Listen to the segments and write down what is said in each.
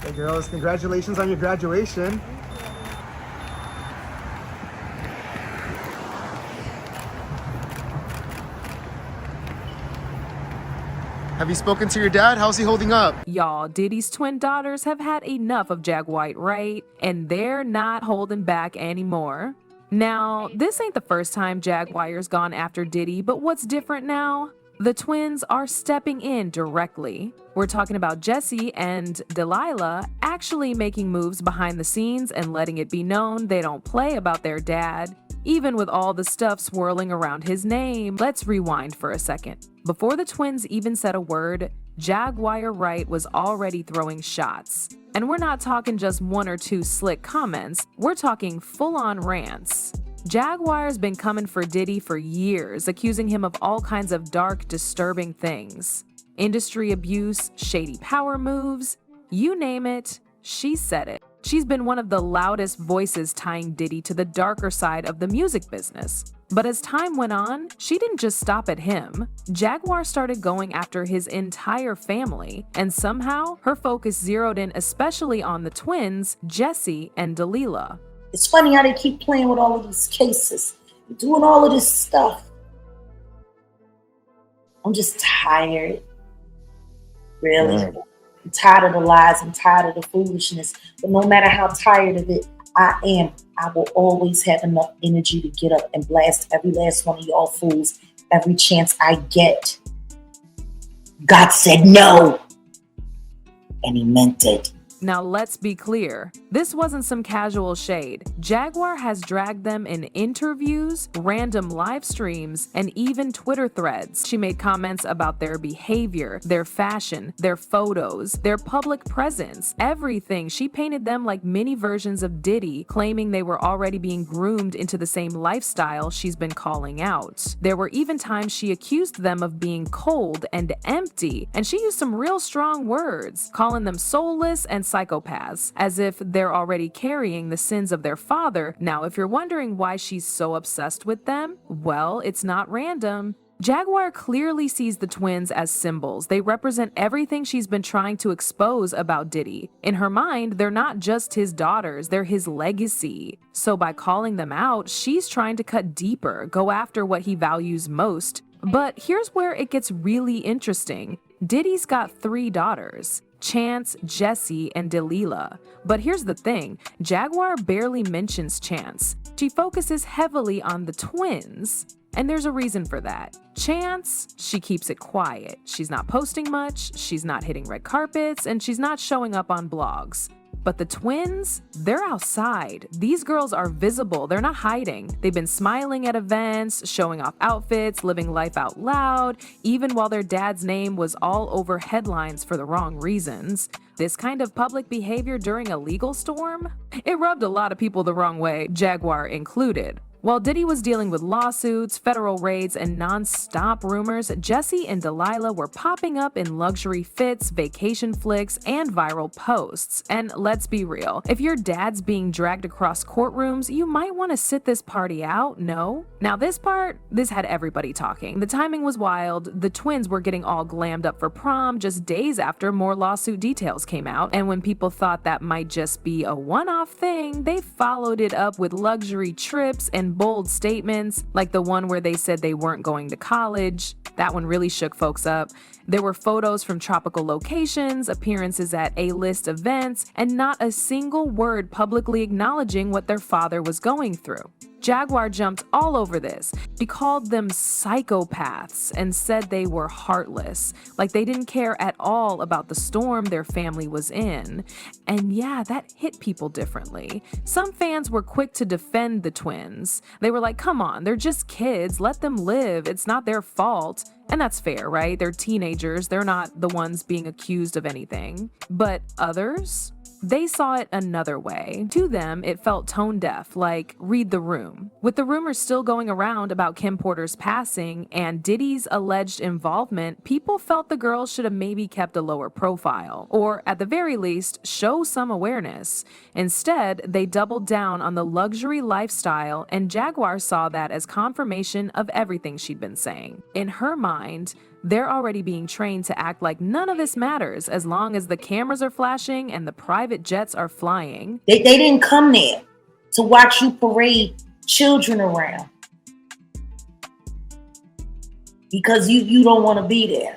Hey girls, congratulations on your graduation. Have you spoken to your dad? How's he holding up? Y'all, Diddy's twin daughters have had enough of Jaguar Wright, and they're not holding back anymore. Now, this ain't the first time Jaguar's gone after Diddy, but what's different now? The twins are stepping in directly. We're talking about Jesse and Delilah actually making moves behind the scenes and letting it be known they don't play about their dad, even with all the stuff swirling around his name. Let's rewind for a second. Before the twins even said a word, Jaguar Wright was already throwing shots. And we're not talking just one or two slick comments, we're talking full-on rants. Jaguar's been coming for Diddy for years, accusing him of all kinds of dark, disturbing things. Industry abuse, shady power moves, you name it, she said it. She's been one of the loudest voices tying Diddy to the darker side of the music business. But as time went on, she didn't just stop at him. Jaguar started going after his entire family, and somehow her focus zeroed in especially on the twins, Jesse and Delilah. It's funny how they keep playing with all of these cases, doing all of this stuff. I'm just tired. Really. Yeah. I'm tired of the lies. I'm tired of the foolishness. But no matter how tired of it I am, I will always have enough energy to get up and blast every last one of y'all fools every chance I get. God said no. And he meant it. Now let's be clear, this wasn't some casual shade. Jaguar has dragged them in interviews, random live streams, and even Twitter threads. She made comments about their behavior, their fashion, their photos, their public presence, everything. She painted them like mini versions of Diddy, claiming they were already being groomed into the same lifestyle she's been calling out. There were even times she accused them of being cold and empty, and she used some real strong words, calling them soulless and psychopaths, as if they're already carrying the sins of their father. Now, if you're wondering why she's so obsessed with them, well, it's not random. Jaguar clearly sees the twins as symbols. They represent everything she's been trying to expose about Diddy. In her mind, they're not just his daughters, they're his legacy. So by calling them out, she's trying to cut deeper, go after what he values most. But here's where it gets really interesting. Diddy's got 3 daughters. Chance, Jesse, and Delilah. But here's the thing, Jaguar barely mentions Chance. She focuses heavily on the twins. And there's a reason for that. Chance, she keeps it quiet. She's not posting much, she's not hitting red carpets, and she's not showing up on blogs. But the twins, they're outside. These girls are visible, they're not hiding. They've been smiling at events, showing off outfits, living life out loud, even while their dad's name was all over headlines for the wrong reasons. This kind of public behavior during a legal storm? It rubbed a lot of people the wrong way, Jaguar included. While Diddy was dealing with lawsuits, federal raids, and non-stop rumors, Jesse and Delilah were popping up in luxury fits, vacation flicks, and viral posts. And let's be real, if your dad's being dragged across courtrooms, you might want to sit this party out, no? Now this had everybody talking. The timing was wild. The twins were getting all glammed up for prom just days after more lawsuit details came out. And when people thought that might just be a one-off thing, they followed it up with luxury trips and bold statements, like the one where they said they weren't going to college. That one really shook folks up. There were photos from tropical locations, appearances at A-list events, and not a single word publicly acknowledging what their father was going through. Jaguar jumped all over this. She called them psychopaths and said they were heartless, like they didn't care at all about the storm their family was in. And yeah, that hit people differently. Some fans were quick to defend the twins. They were like, come on, they're just kids, let them live, it's not their fault. And that's fair, right? They're teenagers, they're not the ones being accused of anything. But others? They saw it another way. To them, it felt tone deaf, like read the room. With the rumors still going around about Kim Porter's passing and Diddy's alleged involvement, people felt the girls should have maybe kept a lower profile, or at the very least, show some awareness. Instead, they doubled down on the luxury lifestyle, and Jaguar saw that as confirmation of everything she'd been saying. In her mind, They're already being trained to act like none of this matters as long as the cameras are flashing and the private jets are flying. They didn't come there to watch you parade children around because you don't want to be there.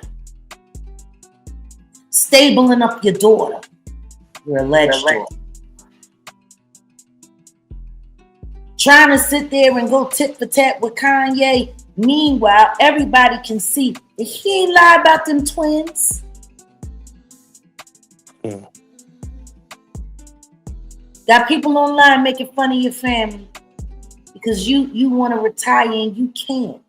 Stabling up your daughter. Your alleged daughter. Trying to sit there and go tit for tat with Kanye. Meanwhile, everybody can see that he ain't lie about them twins. Got people online making fun of your family because you want to retire and you can't.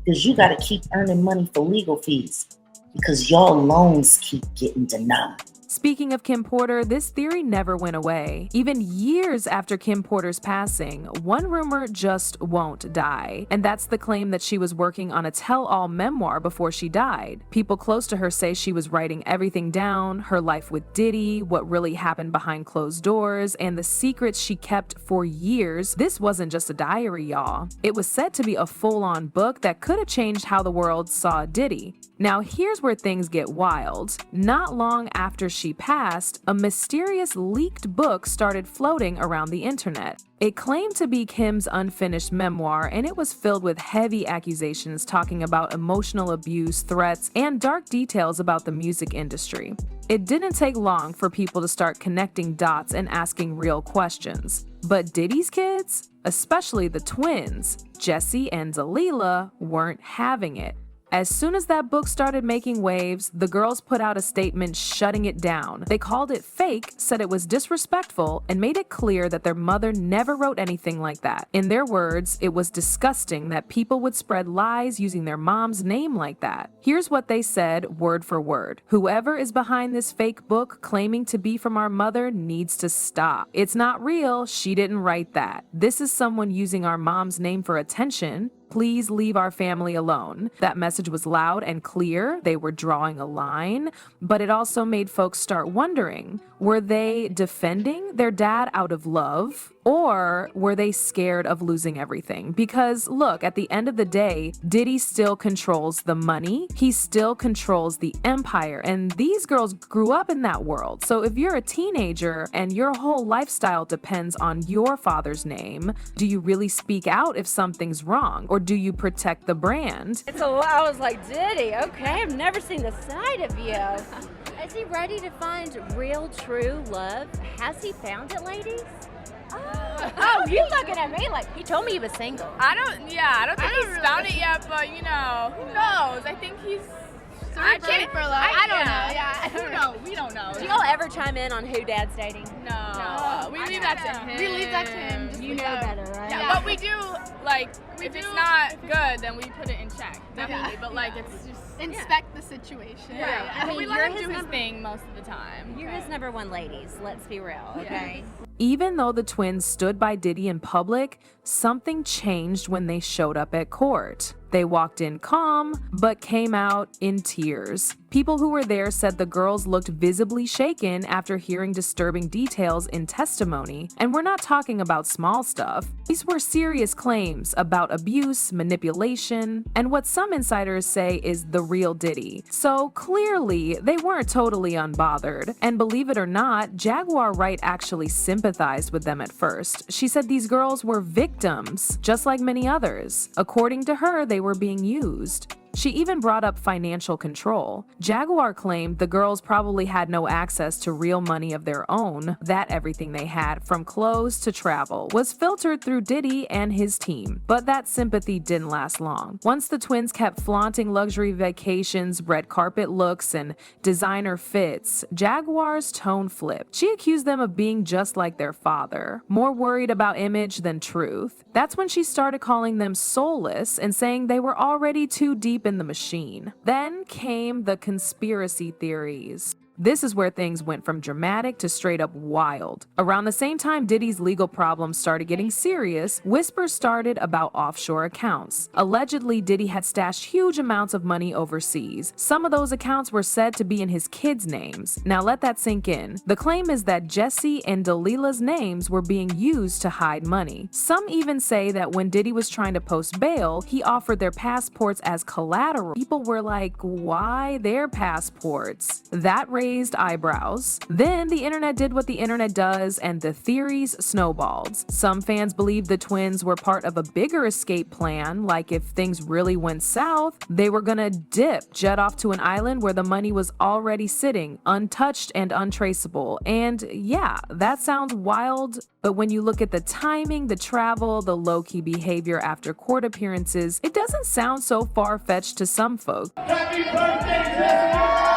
Because you got to keep earning money for legal fees because your loans keep getting denied. Speaking of Kim Porter, this theory never went away. Even years after Kim Porter's passing, one rumor just won't die. And that's the claim that she was working on a tell-all memoir before she died. People close to her say she was writing everything down, her life with Diddy, what really happened behind closed doors, and the secrets she kept for years. This wasn't just a diary, y'all. It was said to be a full-on book that could have changed how the world saw Diddy. Now, here's where things get wild. Not long after she passed, a mysterious leaked book started floating around the internet. It claimed to be Kim's unfinished memoir, and it was filled with heavy accusations talking about emotional abuse, threats, and dark details about the music industry. It didn't take long for people to start connecting dots and asking real questions. But Diddy's kids, especially the twins, Jesse and Delilah, weren't having it. As soon as that book started making waves, the girls put out a statement shutting it down. They called it fake, said it was disrespectful, and made it clear that their mother never wrote anything like that. In their words, it was disgusting that people would spread lies using their mom's name like that. Here's what they said, word for word. Whoever is behind this fake book claiming to be from our mother needs to stop. It's not real. She didn't write that. This is someone using our mom's name for attention. Please leave our family alone. That message was loud and clear. They were drawing a line, but it also made folks start wondering, were they defending their dad out of love? Or were they scared of losing everything? Because look, at the end of the day, Diddy still controls the money. He still controls the empire. And these girls grew up in that world. So if you're a teenager and your whole lifestyle depends on your father's name, do you really speak out if something's wrong? Or do you protect the brand? I was like, Diddy, okay, I've never seen the side of you. Is he ready to find real, true love? Has he found it, ladies? Oh, you looking at me like he told me he was single. I don't think he's found it yet, but you know, who knows? I think he's searching for love. I don't know. Yeah, who knows? We don't know. Do y'all ever chime in on who dad's dating? No. We leave that to him. We leave that to him. Just You know better, right? Yeah, but we do if it's not good, then we put it in check. Definitely. But it's just inspect the situation. Yeah. I mean, we let him do his thing most of the time. You're his number one, ladies. Let's be real, okay? Even though the twins stood by Diddy in public, something changed when they showed up at court. They walked in calm, but came out in tears. People who were there said the girls looked visibly shaken after hearing disturbing details in testimony, and we're not talking about small stuff. These were serious claims about abuse, manipulation, and what some insiders say is the real Diddy. So clearly, they weren't totally unbothered. And believe it or not, Jaguar Wright actually sympathized with them at first. She said these girls were victims, just like many others. According to her, they were being used. She even brought up financial control. Jaguar claimed the girls probably had no access to real money of their own, that everything they had, from clothes to travel, was filtered through Diddy and his team. But that sympathy didn't last long. Once the twins kept flaunting luxury vacations, red carpet looks, and designer fits, Jaguar's tone flipped. She accused them of being just like their father, more worried about image than truth. That's when she started calling them soulless and saying they were already too deep in the machine. Then came the conspiracy theories. This is where things went from dramatic to straight up wild. Around the same time Diddy's legal problems started getting serious, whispers started about offshore accounts. Allegedly, Diddy had stashed huge amounts of money overseas. Some of those accounts were said to be in his kids' names. Now let that sink in. The claim is that Jesse and Delila's names were being used to hide money. Some even say that when Diddy was trying to post bail, he offered their passports as collateral. People were like, why their passports? That raised eyebrows. Then the internet did what the internet does and the theories snowballed. Some fans believed the twins were part of a bigger escape plan, like if things really went south, they were gonna jet off to an island where the money was already sitting, untouched and untraceable. And yeah, that sounds wild, but when you look at the timing, the travel, the low-key behavior after court appearances, it doesn't sound so far-fetched to some folks. Happy birthday, Jaguar!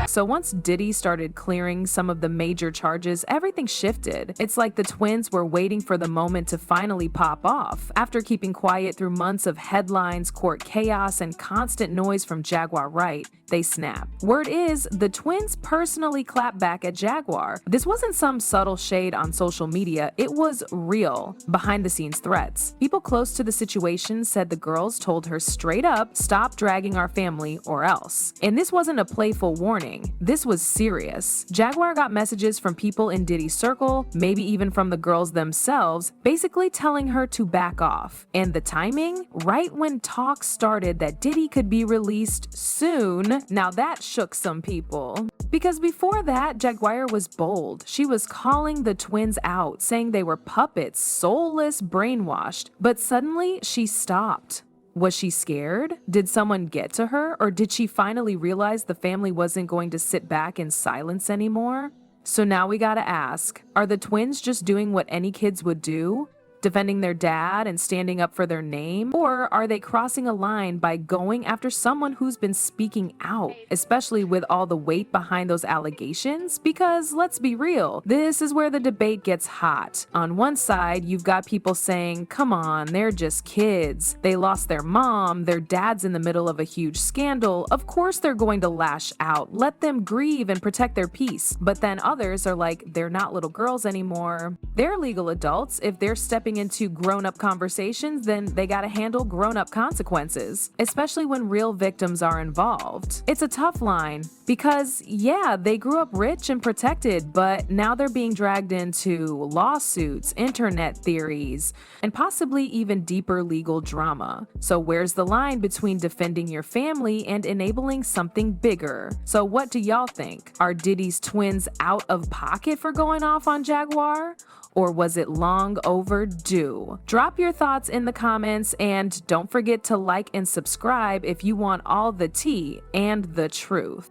So once Diddy started clearing some of the major charges, everything shifted. It's like the twins were waiting for the moment to finally pop off. After keeping quiet through months of headlines, court chaos, and constant noise from Jaguar Wright, they snapped. Word is, the twins personally clapped back at Jaguar. This wasn't some subtle shade on social media, it was real, behind-the-scenes threats. People close to the situation said the girls told her straight up, stop dragging our family or else. And this wasn't a playful warning. This was serious. Jaguar got messages from people in Diddy's circle, maybe even from the girls themselves, basically telling her to back off. And the timing? Right when talks started that Diddy could be released soon, now that shook some people. Because before that, Jaguar was bold. She was calling the twins out, saying they were puppets, soulless, brainwashed. But suddenly, she stopped. Was she scared? Did someone get to her? Or did she finally realize the family wasn't going to sit back in silence anymore? So now we gotta ask, are the twins just doing what any kids would do? Defending their dad and standing up for their name? Or are they crossing a line by going after someone who's been speaking out, especially with all the weight behind those allegations? Because let's be real, this is where the debate gets hot. On one side, you've got people saying, come on, they're just kids. They lost their mom, their dad's in the middle of a huge scandal. Of course they're going to lash out. Let them grieve and protect their peace. But then others are like, they're not little girls anymore. They're legal adults. If they're stepping into grown-up conversations, then they gotta handle grown-up consequences, especially when real victims are involved. It's a tough line because, yeah, they grew up rich and protected, but now they're being dragged into lawsuits, internet theories, and possibly even deeper legal drama. So where's the line between defending your family and enabling something bigger? So what do y'all think? Are Diddy's twins out of pocket for going off on Jaguar? Or was it long overdue? Drop your thoughts in the comments and don't forget to like and subscribe if you want all the tea and the truth.